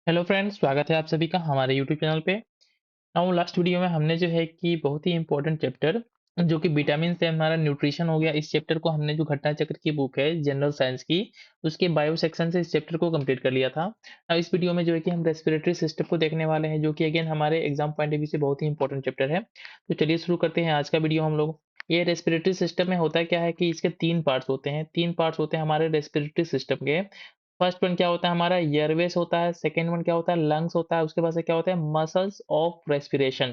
Hello friends, स्वागत है आप सभी का हमारे यूट्यूब चैनल पे। नाउ लास्ट वीडियो में हमने जो है कि बहुत ही इंपॉर्टेंट चैप्टर जो कि विटामिन से हमारा न्यूट्रिशन हो गया, इस चैप्टर को हमने जो घटना चक्र की बुक है जनरल साइंस की, उसके बायो सेक्शन से इस चैप्टर को कंप्लीट कर लिया था। अब इस वीडियो में जो है कि हम रेस्पिरेटरी सिस्टम को देखने वाले हैं, जो कि अगेन हमारे एग्जाम पॉइंट ऑफ व्यू से बहुत ही इंपॉर्टेंट चैप्टर है। तो चलिए शुरू करते हैं आज का वीडियो हम लोग। ये रेस्पिरेटरी सिस्टम में होता क्या है कि इसके तीन पार्ट्स होते हैं। तीन पार्ट्स होते हैं हमारे रेस्पिरेटरी सिस्टम के। फर्स्ट वन क्या होता है हमारा एयरवेज होता है, सेकंड वन क्या होता है लंग्स होता है, उसके बाद से क्या होता है मसल्स ऑफ रेस्पिरेशन।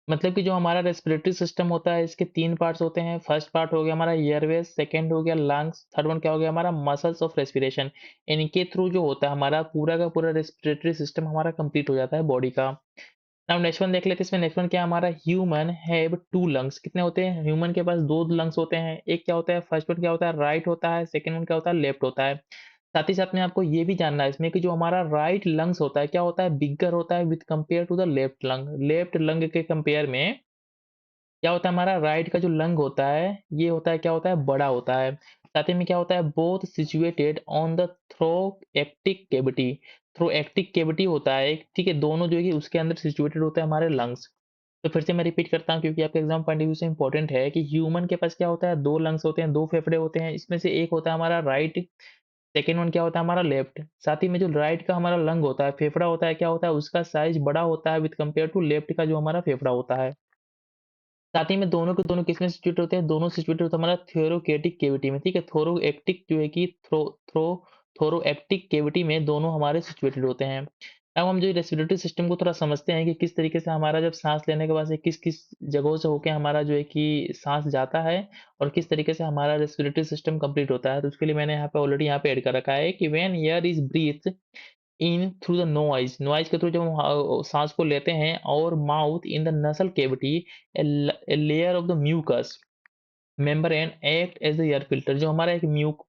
मतलब कि जो हमारा रेस्पिरेटरी सिस्टम होता है इसके तीन पार्ट्स होते हैं। फर्स्ट पार्ट हो गया हमारा एयरवेज, सेकंड हो गया लंग्स, थर्ड वन क्या हो गया हमारा मसल्स ऑफ रेस्पिरेशन। इनके थ्रू जो होता है हमारा पूरा का पूरा रेस्पिरेटरी सिस्टम हमारा कंप्लीट हो जाता है बॉडी का। नाउ नेक्स्ट वन देख लेते हैं। इसमें नेक्स्ट वन क्या है हमारा ह्यूमन हैव टू लंग्स। कितने होते हैं ह्यूमन के पास? दो लंग्स होते हैं। एक क्या होता है फर्स्ट वन क्या होता है राइट होता है, सेकंड वन क्या होता है लेफ्ट होता है। साथ ही साथ में आपको ये भी जानना है इसमें कि जो हमारा राइट लंग्स होता है क्या होता है बिगर होता है with compare to the left lung. Left lung के कंपेयर में क्या होता है हमारा राइट का जो लंग होता है ये होता है क्या होता है बड़ा होता है। साथ ही में क्या होता है both situated on the thoracic cavity. Thoracic cavity होता है एक, ठीक है, दोनों जो है कि उसके अंदर सिचुएटेड होता है हमारे लंग्स। तो फिर से मैं रिपीट करता हूँ क्योंकि आपके एग्जाम पॉइंट ऑफ व्यू से इंपॉर्टेंट है कि ह्यूमन के पास क्या होता है दो लंग्स होते हैं, दो फेफड़े होते हैं। इसमें से एक होता है हमारा राइट, सेकंड वन क्या होता है हमारा लेफ्ट। साथ ही में जो राइट का हमारा लंग होता है फेफड़ा होता है क्या होता है उसका साइज बड़ा होता है विद कंपेयर टू लेफ्ट का जो हमारा फेफड़ा होता है। साथ ही में दोनों के दोनों किसमें सिचुएट होते हैं? दोनों सिचुएट होता है हमारा थोरैकेटिक कैविटी में, ठीक है। थोरैक्टिक जो है कि थोरैक्टिक कैविटी में दोनों हमारे सिचुएटेड होते हैं। अब हम जो रेस्पिरेटरी सिस्टम को थोड़ा समझते हैं कि किस तरीके से हमारा जब सांस लेने के बाद से किस किस जगहों से होके हमारा जो है कि सांस जाता है और किस तरीके से हमारा रेस्पिरेटरी सिस्टम कंप्लीट होता है। तो उसके लिए मैंने यहाँ पे ऑलरेडी यहाँ पे ऐड कर रखा है कि when air is breathe in through the nose, nose के थ्रू जब हम सांस को लेते हैं और mouth in the nasal cavity, a layer of the mucus membrane act as a air filter. जो हमारा एक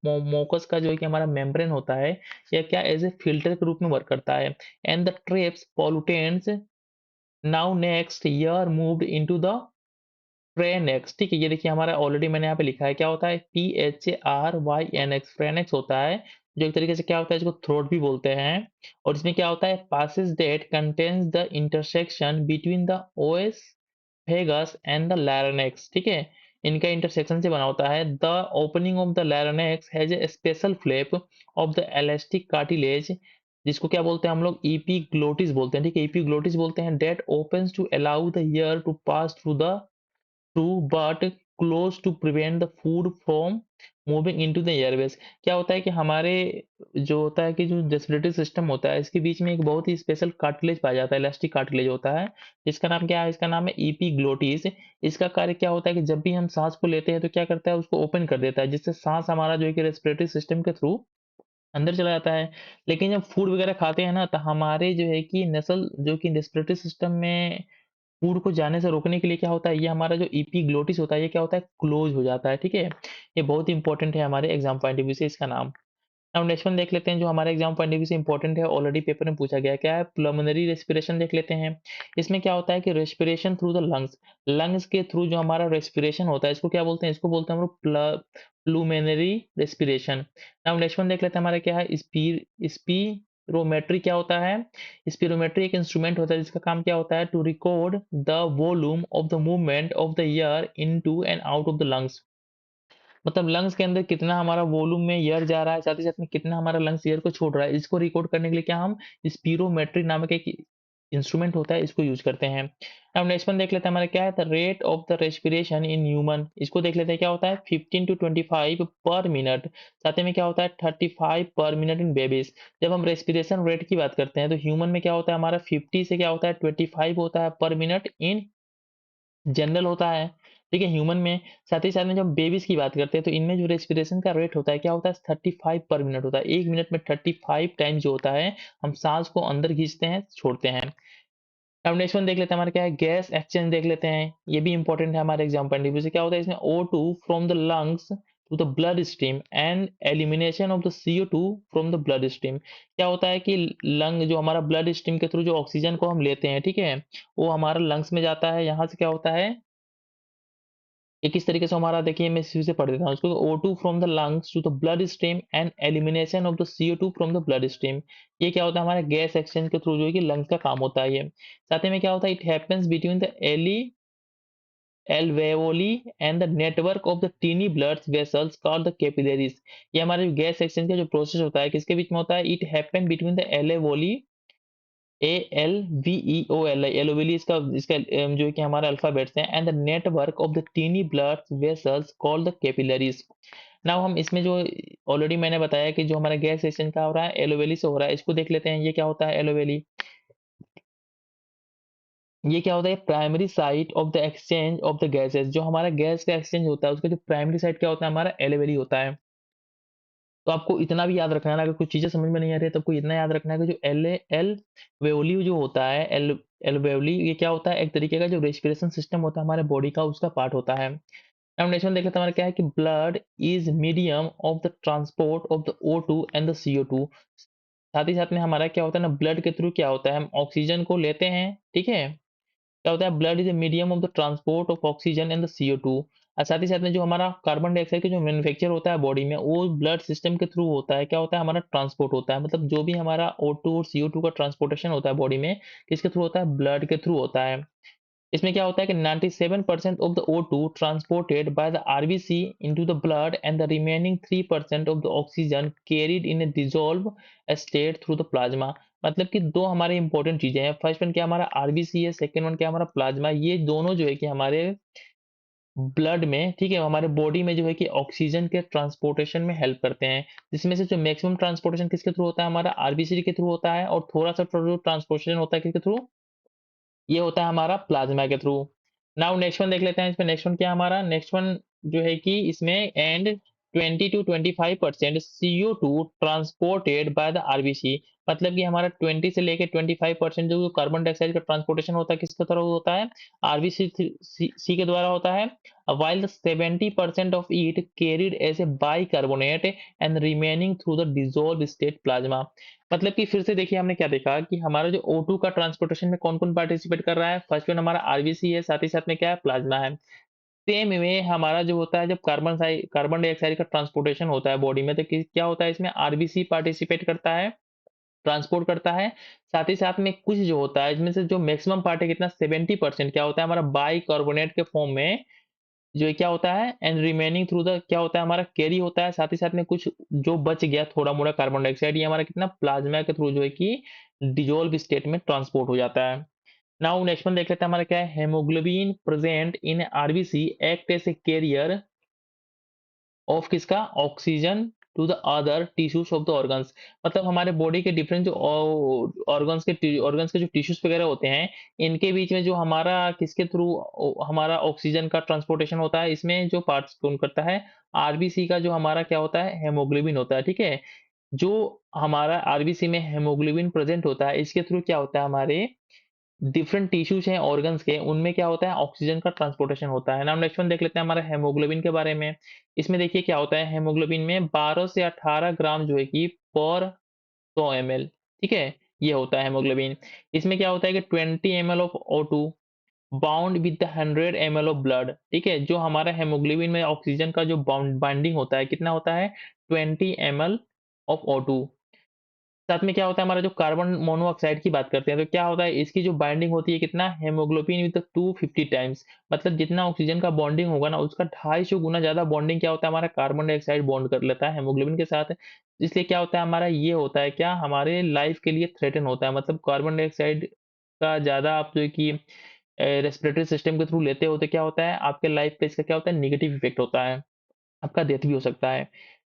मोकस का जो है कि हमारा मेम्ब्रेन होता है यह क्या एज ए फिल्टर के रूप में वर्क करता है। And the traps pollutants now next year moved into the pharynx, ठीक है। ये देखिए हमारा ऑलरेडी मैंने यहाँ पे लिखा है क्या होता है PHARYNX, फ्रेनेक्स होता है जो एक तरीके से क्या होता है इसको थ्रोट भी बोलते हैं। और इसमें क्या होता है passes that contains the intersection between the OS Vegas and the larynx, ठीक है। इनका इंटरसेक्शन से बना होता है। The opening of the larynx has a special flap of the elastic cartilage, जिसको क्या बोलते हैं हम लोग एपिग्लोटिस बोलते हैं, ठीक है। एपिग्लोटिस बोलते हैं that opens to allow the air to pass through the true but close to prevent the food from moving into the airways। क्या होता है कि हमारे जो होता है कि जो रेस्पिरेटरी सिस्टम होता है इसके बीच में एक बहुत ही स्पेशल कार्टिलेज पाया जाता है, इलास्टिक कार्टिलेज होता है। इसका नाम क्या है? इसका नाम है एपिग्लोटिस। इसका कार्य क्या होता है कि जब भी हम सांस को लेते हैं तो क्या करता है उसको ओपन कर देता है, जिससे सांस हमारा जो है कि रेस्पिरेटरी सिस्टम के थ्रू अंदर चला जाता है। लेकिन जब फूड वगैरह खाते हैं ना तो हमारे जो है कि नसल जो कि रेस्पिरेटरी सिस्टम में फूड को जाने से रोकने के लिए क्या होता है ये हमारा जो एपिग्लोटिस होता है ये क्या होता है क्लोज हो जाता है, ठीक है। ये बहुत इंपॉर्टेंट है हमारे एग्जाम पॉइंट ऑफ व्यू से इसका नाम। अब नेक्स्ट वन देख लेते हैं जो हमारे एग्जाम पॉइंट ऑफ व्यू से इंपॉर्टेंट है, ऑलरेडी पेपर में पूछा गया क्या है प्लमनरी रेस्पिरेशन देख लेते हैं। इसमें क्या होता है कि respiration through the lungs, lungs के थ्रू जो हमारा रेस्पिरेशन होता है इसको क्या बोलते हैं? इसको बोलते हैं हम लोग प्लूमेनरी रेस्पिरेशन। अब नेक्स्ट वन देख लेते हैं हमारा क्या है स्पीरोमेट्री क्या होता है? स्पिरोमेट्री एक इंस्ट्रूमेंट होता है जिसका काम क्या होता है to record the volume of the movement of the air into and out of the lungs. मतलब लंग्स के अंदर कितना हमारा वॉल्यूम में एयर जा रहा है, साथ ही साथ में कितना हमारा लंग्स एयर को छोड़ रहा है, इसको रिकॉर्ड करने के लिए क्या हम स्पिरोमेट्री नामक एक इंस्ट्रूमेंट होता है इसको यूज करते हैं। अब नेक्स्ट वन देख लेते हैं हमारा क्या है the rate of the respiration in human. इसको देख लेते हैं क्या होता है 15 टू 25 पर मिनट। साथ ही में क्या होता है 35 पर मिनट इन बेबीज। जब हम रेस्पिरेशन रेट की बात करते हैं तो ह्यूमन में क्या होता है हमारा 50 से क्या होता है 25 होता है पर मिनट इन जनरल होता है, ठीक है, ह्यूमन में। साथ ही साथ में जब बेबीज की बात करते हैं तो इनमें जो रेस्पिरेशन का रेट होता है क्या होता है 35 पर मिनट होता है। 1 मिनट में 35 टाइम जो होता है हम सांस को अंदर खींचते हैं छोड़ते हैं। अब नेक्स्ट वन देख लेते हैं हमारा क्या है गैस एक्सचेंज देख लेते हैं। ये भी इंपॉर्टेंट है हमारे एग्जाम पॉइंट ऑफ व्यू से। क्या होता है इसमें O2 from the lungs to the blood stream and elimination of the CO2 from the blood stream. क्या होता है कि लंग जो हमारा ब्लड स्ट्रीम के थ्रू जो ऑक्सीजन को हम लेते हैं, ठीक है, वो हमारा लंग्स में जाता है। यहाँ से क्या होता है ये किस तरीके से हमारा देखिए मैं फिर से पढ़ देता हूँ इसको। O2 from the lungs to the blood stream and elimination of the CO2 from the blood stream. ये क्या होता है हमारे गैस एक्सचेंज के थ्रू जो है कि लंग्स का काम होता है ये। साथ ही में क्या होता है, इट हैपेंस बिटवीन द एली alveoli and the network of the teeny blood vessels called the capillaries। ये हमारे गैस एक्सचेंज का जो प्रोसेस होता है किसके बीच में होता है, it happen between the alveoli ALVEOLI alveoli इसका इसका जो है कि हमारा अल्फाबेट्स हैं, and the network of the tiny blood vessels called the capillaries. Now हम इसमें जो ऑलरेडी मैंने बताया कि जो हमारा गैस एक्सचेंज का हो रहा है एलोवेली से हो रहा है, इसको देख लेते हैं ये क्या होता है एलोवेली। ये क्या होता है, primary site of the exchange of the gases. जो हमारा गैस का एक्सचेंज होता है उसका जो प्राइमरी साइट क्या होता है हमारा एलोवेली होता है। तो आपको इतना भी याद रखना है ना, अगर कुछ चीजें समझ में नहीं आ रही है तो आपको इतना याद रखना है कि जो एल वेओली जो होता है एल वेओली ये क्या होता है, एक तरीके का जो रेस्पिरेशन सिस्टम होता है हमारे बॉडी का उसका पार्ट होता है। अब नेक्स्ट वन देख लेते हैं हमारा क्या है कि blood is medium of the transport of the O2 and the CO2। साथ ही साथ में हमारा क्या होता है ना, ब्लड के थ्रू क्या होता है, हम ऑक्सीजन को लेते हैं, ठीक है। क्या होता है, blood is a medium of the transport of oxygen and the CO2। और साथ ही साथ में जो हमारा कार्बन डाइऑक्साइड का जो मैन्युफैक्चर होता है बॉडी में वो ब्लड सिस्टम के थ्रू होता है। क्या होता है हमारा ट्रांसपोर्ट होता है, मतलब जो भी हमारा O2 और CO2 का ट्रांसपोर्टेशन होता है बॉडी में किसके थ्रू होता है, ब्लड के थ्रू होता है। इसमें क्या होता है कि 97% of the O2 transported by the RBC into the blood and the remaining 3% of the oxygen carried in a dissolved state through the plasma। मतलब कि दो हमारे इंपॉर्टेंट चीजें हैं, फर्स्ट वन क्या हमारा आरबीसी है, सेकंड वन क्या हमारा प्लाज्मा। ये दोनों जो है कि हमारे ब्लड में, ठीक है, हमारे बॉडी में जो है कि ऑक्सीजन के ट्रांसपोर्टेशन में हेल्प करते हैं। जिसमें से जो मैक्सिमम ट्रांसपोर्टेशन किसके थ्रू होता है, हमारा आरबीसी के थ्रू होता है, और थोड़ा सा जो ट्रांसपोर्टेशन होता है किसके थ्रू, ये होता है हमारा प्लाज्मा के थ्रू। नाउ नेक्स्ट वन देख लेते हैं, इसमें नेक्स्ट वन क्या है हमारा, नेक्स्ट वन जो है कि इसमें and 20 to 25% CO2 transported by the RBC. मतलब कि हमारा 20 से लेके 25% जो कार्बन डाइऑक्साइड का ट्रांसपोर्टेशन होता है किसके तरह होता है, आरबीसी सी के द्वारा होता है। while the 70% of it carried as a bicarbonate and remaining through the dissolved state plasma। मतलब कि फिर से देखिए हमने क्या देखा कि हमारा जो O2 का ट्रांसपोर्टेशन में कौन-कौन पार्टिसिपेट कर रहा है, फर्स्ट वन हमारा आरबीसी है, साथ ही साथ में क्या है, प्लाज्मा है। सेम वे हमारा जो होता है जब कार्बन डाइऑक्साइड का ट्रांसपोर्टेशन होता है बॉडी में तो क्या होता है, इसमें आरबीसी पार्टिसिपेट करता है, ट्रांसपोर्ट करता है। साथ ही साथ में कुछ जो होता है इसमें से जो मैक्सिमम पार्ट है कितना, 70% क्या होता है हमारा बाइकार्बोनेट के फॉर्म में जो ये क्या होता है, एंड रिमेनिंग थ्रू द क्या होता है हमारा कैरी होता है। साथ ही साथ में कुछ जो बच गया थोड़ा मोड़ा कार्बन डाइऑक्साइड ये हमारा कितना प्लाज्मा के थ्रू जो है कि डिजोल्व स्टेट में ट्रांसपोर्ट हो जाता है। नाउ नेक्स्ट वन देख लेते हैं हमारा क्या है, haemoglobin present in RBC act as a carrier of किसका, oxygen to the other tissues of the organs. मतलब हमारे बॉडी के डिफरेंट जो ऑर्गन्स के जो टिश्यूज वगैरह होते हैं इनके बीच में जो हमारा किसके थ्रू हमारा ऑक्सीजन का ट्रांसपोर्टेशन होता है, इसमें जो पार्ट्स कौन करता है, आरबीसी का जो हमारा क्या होता है, हेमोग्लोबिन होता है, ठीक है। जो हमारा आरबीसी में हेमोग्लोबिन प्रेजेंट होता है इसके थ्रू क्या होता है, हमारे डिफरेंट टिश्यूज हैं ऑर्गन्स के उनमें क्या होता है, ऑक्सीजन का ट्रांसपोर्टेशन होता है। नाउ नेक्स्ट वन देख लेते हैं हमारा हेमोग्लोबिन के बारे में। इसमें देखिए क्या होता है, हेमोग्लोबिन में 12 से 18 ग्राम जो है कि पर 100 ml, ठीक है, ये होता है हेमोग्लोबिन। इसमें क्या होता है कि 20 ml of O2 bound with the 100 ml of blood, ठीक है। जो हमारा हेमोग्लोबिन में ऑक्सीजन का जो बाइंडिंग होता है कितना होता है, 20 ml ऑफ O2। साथ में क्या होता है, हमारा जो कार्बन मोनोऑक्साइड की बात करते हैं तो क्या होता है, इसकी जो बाइंडिंग होती है कितना, हेमोग्लोबिन विद 250 टाइम्स। मतलब जितना ऑक्सीजन का बॉन्डिंग होगा ना उसका 250 गुना ज्यादा बॉन्डिंग क्या होता है, हमारा कार्बन डाइऑक्साइड बॉन्ड कर लेता है हेमोग्लोबिन के साथ। इसलिए क्या होता है हमारा, ये होता है क्या, हमारे लाइफ के लिए थ्रेटन होता है। मतलब कार्बन डाइऑक्साइड का ज्यादा आप जो है कि रेस्पिरेटरी सिस्टम के थ्रू लेते हो तो क्या होता है, आपके लाइफ पे इसका क्या होता है, नेगेटिव इफेक्ट होता है, आपका डेथ भी हो सकता है।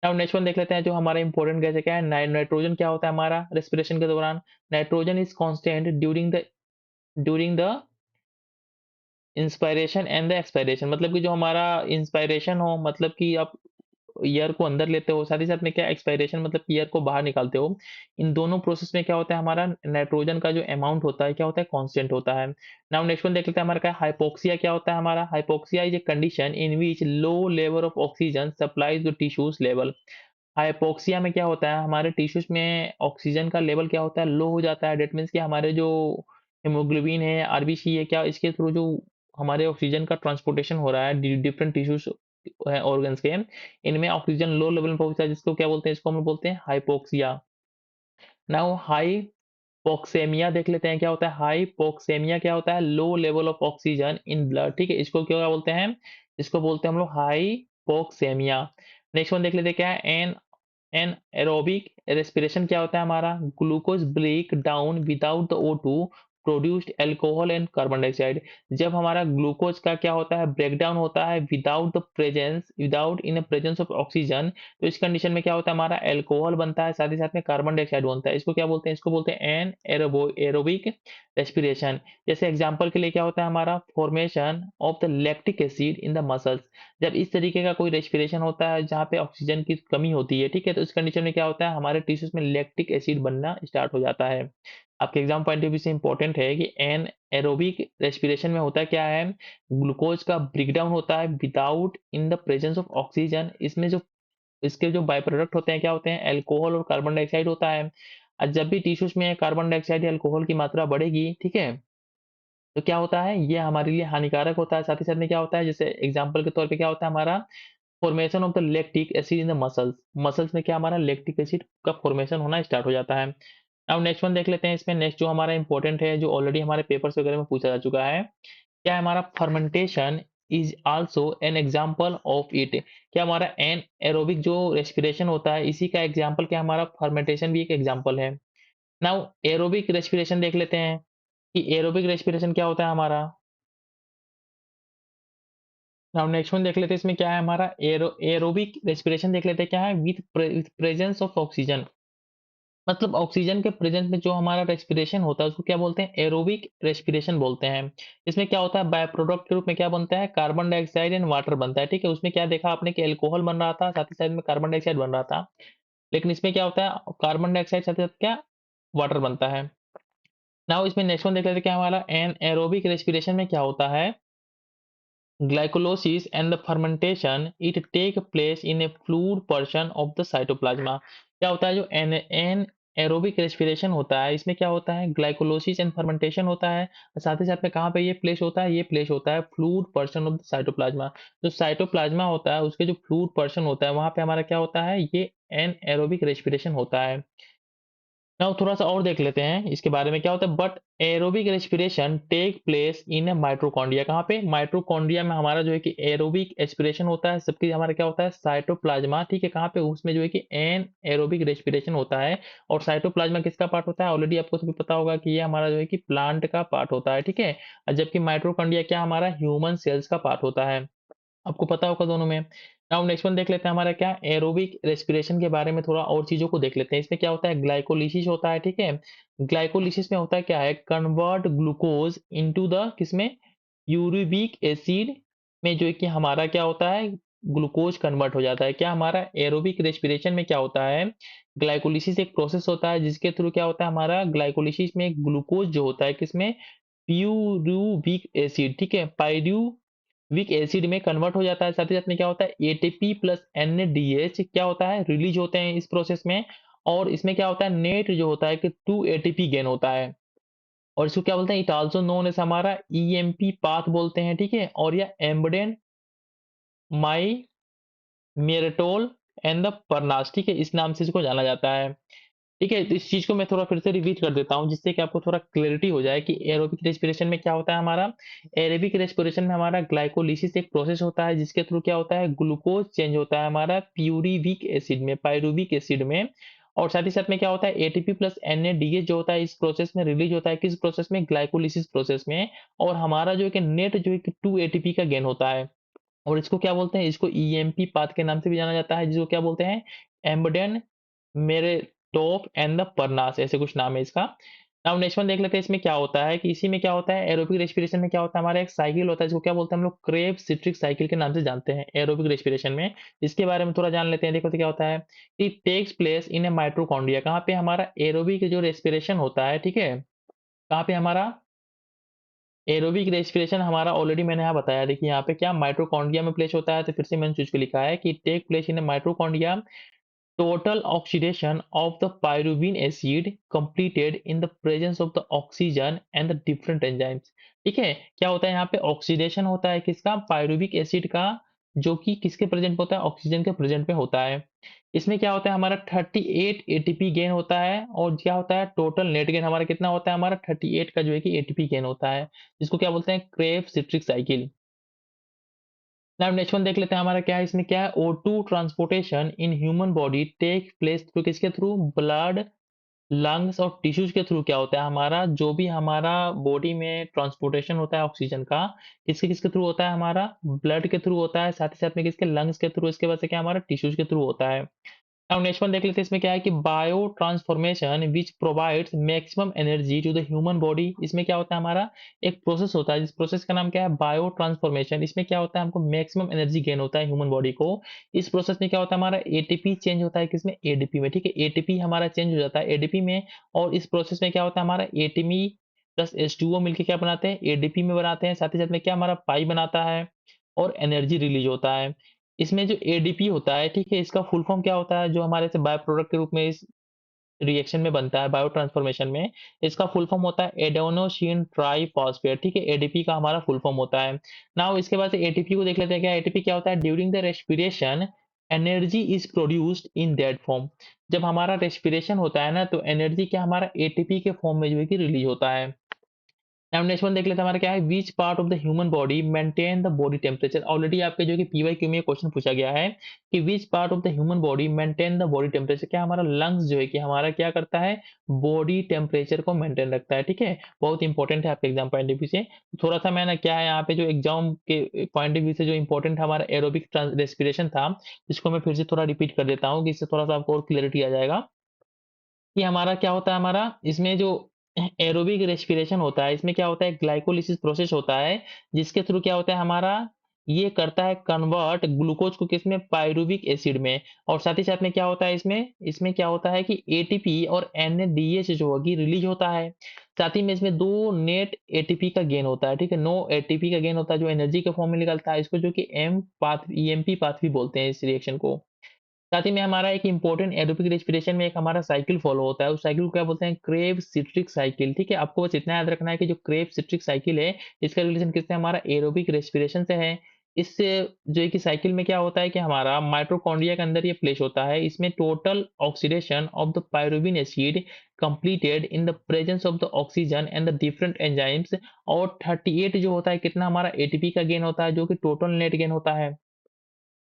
नाउ नेक्स्ट वन देख लेते हैं, जो हमारा इंपॉर्टेंट गैस है क्या है, नाइट्रोजन क्या होता है हमारा रेस्पिरेशन के दौरान, nitrogen is constant during the inspiration and the expiration. मतलब कि जो हमारा इंस्पायरेशन हो, मतलब कि आप एयर को अंदर लेते हो, साथ ही साथ में क्या एक्सपायरेशन मतलब कि एयर को बाहर निकालते हो, इन दोनों प्रोसेस में क्या होता है, हमारा नाइट्रोजन का जो अमाउंट होता है क्या होता है, कांस्टेंट होता है। नाउ नेक्स्ट वन देख लेते हैं हमारा क्या, हाइपोक्सिया क्या होता है हमारा, hypoxia is a condition in which low level of oxygen supplies the tissues level. Hypoxia में क्या होता है, हमारे टिश्यूज में ऑक्सीजन का लेवल क्या होता है, लो हो जाता है। डेट मीन्स कि हमारे जो हेमोग्लोबिन है, आरबीसी है, क्या इसके थ्रू जो हमारे ऑक्सीजन का ट्रांसपोर्टेशन हो रहा है डिफरेंट टिश्यूज है ऑर्गन्स के, इनमें ऑक्सीजन लो लेवल में पहुंचता है, जिसको क्या बोलते हैं, इसको हम लोग बोलते हैं हाइपोक्सिया। नाउ हाइपोक्सेमिया देख लेते हैं क्या होता है। हाइपोक्सेमिया क्या होता है, low level of oxygen in blood, ठीक है, इसको क्या बोलते हैं, इसको बोलते हैं हम लोग हाइपोक्सेमिया। नेक्स्ट वन देख लेते हैं क्या है, एन एरोबिक रेस्पिरेशन क्या होता है हमारा, glucose break down without the O2 produced alcohol and carbon dioxide. जब हमारा ग्लूकोज का क्या होता है, ब्रेक डाउन होता है without in presence of oxygen, तो इस कंडीशन में क्या होता है, हमारा अल्कोहल बनता है, साथ ही साथ में कार्बन डाइऑक्साइड बनता है। इसको क्या बोलते हैं, इसको बोलते हैं एन एरोबिक रेस्पिरेशन। जैसे एग्जांपल के लिए क्या होता है हमारा, formation of the lactic acid in the muscles. जब इस तरीके का कोई रेस्पिरेशन होता है जहाँ पे ऑक्सीजन की कमी होती है, ठीक है, तो इस कंडीशन में क्या होता है, हमारे टिश्यूज में लैक्टिक एसिड बनना स्टार्ट हो जाता है। आपके एग्जाम पॉइंट ऑफ व्यू से इंपॉर्टेंट है कि एन एरोबिक रेस्पिरेशन में होता क्या है, ग्लूकोज का ब्रेकडाउन होता है without in the presence of oxygen. इसमें जो इसके जो बाय प्रोडक्ट होते हैं क्या होते हैं, अल्कोहल और कार्बन डाइऑक्साइड होता है। और जब भी टिश्यूज में कार्बन डाइऑक्साइड या अल्कोहल की मात्रा बढ़ेगी, ठीक है, तो क्या होता है, ये हमारे लिए हानिकारक होता है। साथ ही साथ में क्या होता है, जैसे एग्जाम्पल के तौर पे क्या होता है हमारा, formation of the lactic acid in the muscles. Muscles में क्या हमारा लैक्टिक एसिड का फॉर्मेशन होना स्टार्ट हो जाता है। अब नेक्स्ट वन देख लेते हैं। इसमें नेक्स्ट जो हमारा इंपॉर्टेंट है, जो ऑलरेडी हमारे पेपर्स वगैरह में पूछा जा चुका है, क्या है हमारा, fermentation is also an example of it. क्या हमारा एन एरोबिक जो रेस्पिरेशन होता है, इसी का एग्जाम्पल क्या हमारा, फर्मेंटेशन भी एक एग्जाम्पल है। नाउ एरोबिक रेस्पिरेशन देख लेते हैं कि एरोबिक रेस्पिरेशन क्या होता है हमारा। नाउ नेक्स्ट वन देख लेते हैं, इसमें क्या है हमारा, एरोबिक रेस्पिरेशन देख लेते हैं क्या है, विथ प्रेजेंस ऑफ ऑक्सीजन। मतलब ऑक्सीजन के प्रेजेंस में जो हमारा रेस्पिरेशन होता है उसको क्या बोलते हैं, एरोबिक रेस्पिरेशन बोलते हैं। इसमें क्या होता है, बाय प्रोडक्ट के रूप में क्या बनता है, कार्बन डाइऑक्साइड एंड वाटर बनता है, ठीक है। उसमें क्या देखा आपने कि अल्कोहल बन रहा था, साथ ही साथ में कार्बन डाइऑक्साइड बन रहा था। लेकिन इसमें क्या होता है, कार्बन डाइऑक्साइड साथ ही साथ क्या, वाटर बनता है। नाउ इसमें नेक्स्ट वन देख लेते हैं क्या हमारा, एन एरोबिक रेस्पिरेशन में क्या होता है, glycolysis and the fermentation it take place in a fluid portion of the cytoplasma। क्या होता है, जो एन एरोबिक रेस्पिरेशन होता है, इसमें क्या होता है, ग्लाइकोलोसिस एंड फर्मेंटेशन होता है। साथ ही साथ में कहाँ पे ये प्लेस होता है, ये प्लेस होता है fluid person of the cytoplasm. जो साइटोप्लाज्मा होता है उसके जो फ्लूइड पर्सन होता है, वहां पे हमारा क्या होता है, ये एन एरोबिक रेस्पिरेशन होता है। नाउ थोड़ा सा और देख लेते हैं इसके बारे में क्या होता है, but aerobic respiration take place in mitochondria. कहाँ पे, माइटोकॉन्ड्रिया में हमारा जो है कि एरोबिक रेस्पिरेशन होता है, सबकी हमारा क्या होता है, साइटोप्लाज्मा, ठीक है, कहाँ पे, उसमें जो है कि एन एरोबिक रेस्पिरेशन होता है। और साइटोप्लाज्मा किसका पार्ट होता है, ऑलरेडी आपको सभी पता होगा कि ये हमारा जो है कि प्लांट का पार्ट होता है, ठीक है। और जबकि माइटोकॉन्ड्रिया क्या हमारा ह्यूमन सेल्स का पार्ट होता है, आपको पता होगा दोनों में। नाउ नेक्स्ट वन देख लेते हैं हमारा क्या, एरोबिक रेस्पिरेशन के बारे में थोड़ा और चीजों को देख लेते हैं। इसमें क्या होता है, ग्लाइकोलिसिस होता है, ठीक है। ग्लाइकोलिसिस में होता है क्या है, कन्वर्ट ग्लूकोज इनटू द किसमें, यूरिबिक एसिड में, जो है कि हमारा क्या होता है, ग्लूकोज कन्वर्ट हो जाता है। क्या हमारा एरोबिक रेस्पिरेशन में क्या होता है, ग्लाइकोलिसिस एक प्रोसेस होता है जिसके थ्रू क्या होता है, हमारा ग्लाइकोलिसिस में ग्लूकोज जो होता है किसमें, प्यूरुबिक एसिड, ठीक है, पायरुविक एसिड में कन्वर्ट हो जाता है। साथ ही साथ में क्या होता है, एटीपी प्लस एनएडीएच क्या होता है, रिलीज होते हैं इस प्रोसेस में। और इसमें क्या होता है, नेट जो होता है कि 2 एटीपी गेन होता है। और इसको क्या बोलते हैं, इट आल्सो नोन एज हमारा ईएमपी पाथ बोलते हैं, ठीक है। और यह एम्बेडेड माई मेरेटोल एंड द परनास, ठीक है, इस नाम से इसको जाना जाता है। ठीक है, तो इस चीज को मैं थोड़ा फिर से रिपीट कर देता हूँ, जिससे कि आपको थोड़ा क्लैरिटी हो जाए कि एरोबिक रेस्पिरेशन में क्या होता है हमारा। एरोबिक रेस्पिरेशन में हमारा ग्लाइकोलिसिस एक प्रोसेस होता है जिसके थ्रू क्या होता है, ग्लूकोज चेंज होता है हमारा प्यूरिविक एसिड में, पायरुविक एसिड में। और साथ ही साथ में क्या होता है, एटीपी प्लस एनएडीएच जो होता है इस प्रोसेस में रिलीज होता है, किस प्रोसेस में, ग्लाइकोलिसिस प्रोसेस में। और हमारा जो है कि नेट जो है कि 2 एटीपी का गेन होता है। और इसको क्या बोलते हैं, इसको ईएमपी पाथ के नाम से भी जाना जाता है, जिसको क्या बोलते हैं, एम्बेडेड मेरे टॉप एंड द परनास, ऐसे कुछ नाम है इसका। नाउ नेक्स्ट वन देख लेते हैं, इसमें क्या होता है कि इसी में क्या होता है, एरोबिक रेस्पिरेशन में क्या होता है, हमारा एक साइकिल होता है जिसको क्या बोलते हैं हम लोग, क्रेब सिट्रिक साइकिल के नाम से जानते हैं एरोबिक रेस्पिरेशन में। इसके बारे में थोड़ा जान लेते हैं। देखो तो क्या होता है, it takes place in a mitochondria. कहाँ पे हमारा एरोबिक जो रेस्पिरेशन होता है, ठीक है, कहाँ पे हमारा एरोबिक रेस्पिरेशन हमारा, ऑलरेडी मैंने यहाँ बताया, देखिए यहाँ पे क्या माइटोकॉन्ड्रिया में प्लेस होता है। तो फिर से मैंने चीज को लिखा है कि take place in a mitochondria total oxidation of the pyruvine acid completed in the presence of the oxygen and the different enzymes। ठीक है, क्या होता है यहाँ पे ऑक्सीडेशन होता है किसका, पायरुविक एसिड का, जो कि किसके प्रेजेंट में होता है, ऑक्सीजन के प्रेजेंट में होता है। इसमें क्या होता है हमारा 38 एटीपी गेन होता है, और क्या होता है टोटल नेट गेन हमारा कितना होता है, हमारा 38 का जो है कि एटीपी गेन होता है, जिसको क्या बोलते हैं, Kreb citric cycle. Now next one देख लेते हैं हमारा क्या है, इसमें क्या है, O2 transportation in human body take place through किसके थ्रू, ब्लड, लंग्स और टिश्यूज के थ्रू। क्या होता है हमारा जो भी हमारा बॉडी में ट्रांसपोर्टेशन होता है ऑक्सीजन का, किसके किसके थ्रू होता है, हमारा ब्लड के थ्रू होता है, साथ ही साथ में किसके, लंग्स के थ्रू, इसके बाद से क्या हमारा टिश्यूज के थ्रू होता है। अब नेक्स्ट वन देख लेते हैं, इसमें क्या है कि bio transformation which provides maximum energy to the human body. इसमें क्या होता है हमारा एक प्रोसेस होता है, जिस प्रोसेस का नाम क्या है, बायो ट्रांसफॉर्मेशन। इसमें क्या होता है, हमको मैक्सिमम एनर्जी गेन होता है ह्यूमन बॉडी को। इस प्रोसेस में क्या होता है, हमारा एटीपी चेंज होता है किसमें, एडीपी में। ठीक है, एटीपी हमारा चेंज हो जाता है एडीपी में, और इस प्रोसेस में क्या होता है, हमारा एटीपी प्लस H2O मिलकर क्या बनाते हैं, एडीपी में बनाते हैं, साथ ही साथ में क्या हमारा पाई बनाता है, और एनर्जी रिलीज होता है। इसमें जो एडीपी होता है, ठीक है, इसका फुल फॉर्म क्या होता है, जो हमारे से बाय प्रोडक्ट के रूप में इस रिएक्शन में बनता है, बायो ट्रांसफॉर्मेशन में, इसका फुल फॉर्म होता है एडेनोसिन ट्राइफॉस्फेट। ठीक है, एडीपी का हमारा फुल फॉर्म होता है। नाउ इसके बाद से एटीपी को देख लेते हैं, क्या एटीपी क्या होता है, during the respiration energy is produced in that form. जब हमारा रेस्पिरेशन होता है ना, तो एनर्जी क्या हमारा एटीपी के फॉर्म में जो है कि रिलीज होता है। अब नेक्स्ट वन देख लेते हैं हमारा क्या है, which part of the human body maintain the body temperature. Already आपके जो कि पीवाईक्यू में क्वेश्चन पूछा गया है कि which part of the human body maintain the body temperature. क्या हमारा लंग्स जो है कि हमारा क्या करता है, बॉडी टेम्परेचर को मेंटेन रखता है। ठीक है, बहुत इंपॉर्टेंट है आपके एग्जाम पॉइंट ऑफ व्यू से। थोड़ा सा मैंने क्या है यहाँ पे जो एग्जाम के पॉइंट ऑफ व्यू से जो इंपॉर्टेंट हमारा एरोबिक रेस्पिरेशन था, इसको मैं फिर से थोड़ा रिपीट कर देता हूँ कि इससे थोड़ा सा आपको और क्लियरिटी आ जाएगा कि हमारा क्या होता है, हमारा इसमें जो एरोबिक रेस्पिरेशन होता है, इसमें क्या होता है, ग्लाइकोलिसिस प्रोसेस होता है, जिसके थ्रू क्या होता है हमारा, ये करता है कन्वर्ट ग्लूकोज को किसमें, पायरुविक एसिड में। और साथ ही साथ में क्या होता है, इसमें इसमें क्या होता है कि एटीपी और एनएडीएच जो होगी रिलीज होता है। साथ ही में इसमें दो नेट एटीपी का गेन होता है। ठीक है, नो एटीपी का गेन होता है जो एनर्जी के फॉर्म में निकलता है, इसको जो कि एम पाथ ईएमपी पाथवी बोलते हैं इस रिएक्शन को। साथ ही में हमारा एक इंपॉर्टेंट एरोबिक रेस्पिरेशन में एक हमारा साइकिल फॉलो होता है, उस साइकिल को क्या बोलते हैं, क्रेब सिट्रिक साइकिल। ठीक है, आपको बस इतना याद रखना है कि जो क्रेब सिट्रिक साइकिल है, इसका रिलेशन किससे, हमारा एरोबिक रेस्पिरेशन से है। इससे जो है कि साइकिल में क्या होता है कि हमारा माइटोकॉन्ड्रिया के अंदर ये प्लेस होता है, इसमें total oxidation of the pyruvic acid completed in the presence of the oxygen and the different enzymes. और 38 जो होता है कितना, हमारा एटीपी का गेन होता है, जो कि टोटल नेट गेन होता है।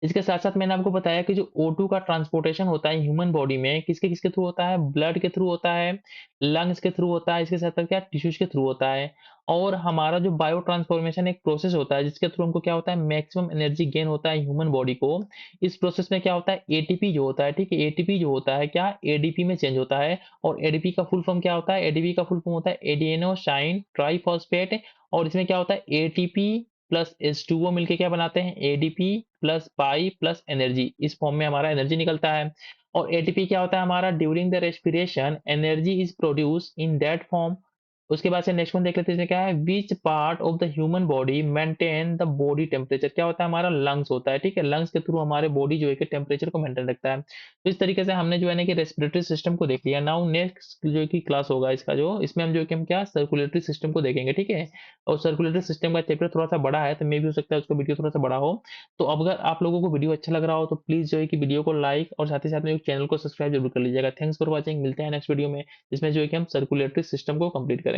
इसके साथ-साथ मैंने आपको बताया कि जो O2 का ट्रांसपोर्टेशन होता है ह्यूमन बॉडी में, किसके-किसके थ्रू होता है? ब्लड के थ्रू होता है, लंग्स के थ्रू होता है, इसके साथ-साथ क्या टिश्यूज़ के थ्रू होता है। और हमारा जो बायो ट्रांसफॉर्मेशन एक प्रोसेस होता है, जिसके थ्रू हमको क्या होता है, मैक्सिमम एनर्जी गेन होता है ह्यूमन बॉडी को। इस प्रोसेस में क्या होता है, एटीपी जो होता है, ठीक है? एटीपी जो होता है क्या, एडीपी में चेंज होता है। और एडीपी का फुल फॉर्म क्या होता है? एडीपी का फुल फॉर्म होता है एडेनोसाइन ट्राइफॉस्फेट। और इसमें क्या होता है, एटीपी प्लस H2O मिलके क्या बनाते हैं, ADP plus pi plus energy. इस फॉर्म में हमारा एनर्जी निकलता है। और एटीपी क्या होता है हमारा, during the respiration energy is produce in that form. उसके बाद से नेक्स्ट वन देख लेते हैं, इसमें क्या है, which part of the human body maintain the body temperature. क्या होता है हमारा, लंग्स होता है। ठीक है, लंग्स के थ्रू हमारे बॉडी जो है कि टेम्परेचर को मेंटेन रखता है। तो इस तरीके से हमने जो है ना कि रेस्पिरेटरी सिस्टम को देख लिया। नाउ नेक्स्ट जो है कि क्लास होगा इसका, जो इसमें हम जो है कि हम क्या सर्कुलेटरी सिस्टम को देखेंगे। ठीक है, और सर्कुलेटरी सिस्टम का चैप्टर थोड़ा-सा बड़ा है, तो मे भी हो सकता है उसका वीडियो थोड़ा-सा बड़ा हो। तो अब अगर आप लोगों को वीडियो अच्छा लग रहा हो, तो प्लीज़ जो है कि वीडियो को लाइक और साथ ही साथ में चैनल को सब्सक्राइब ज़रूर कर लीजिएगा। थैंक्स फॉर वॉचिंग, मिलते हैं नेक्स्ट वीडियो में, जिसमें जो है कि हम सर्कुलेटरी सिस्टम को कंप्लीट करेंगे।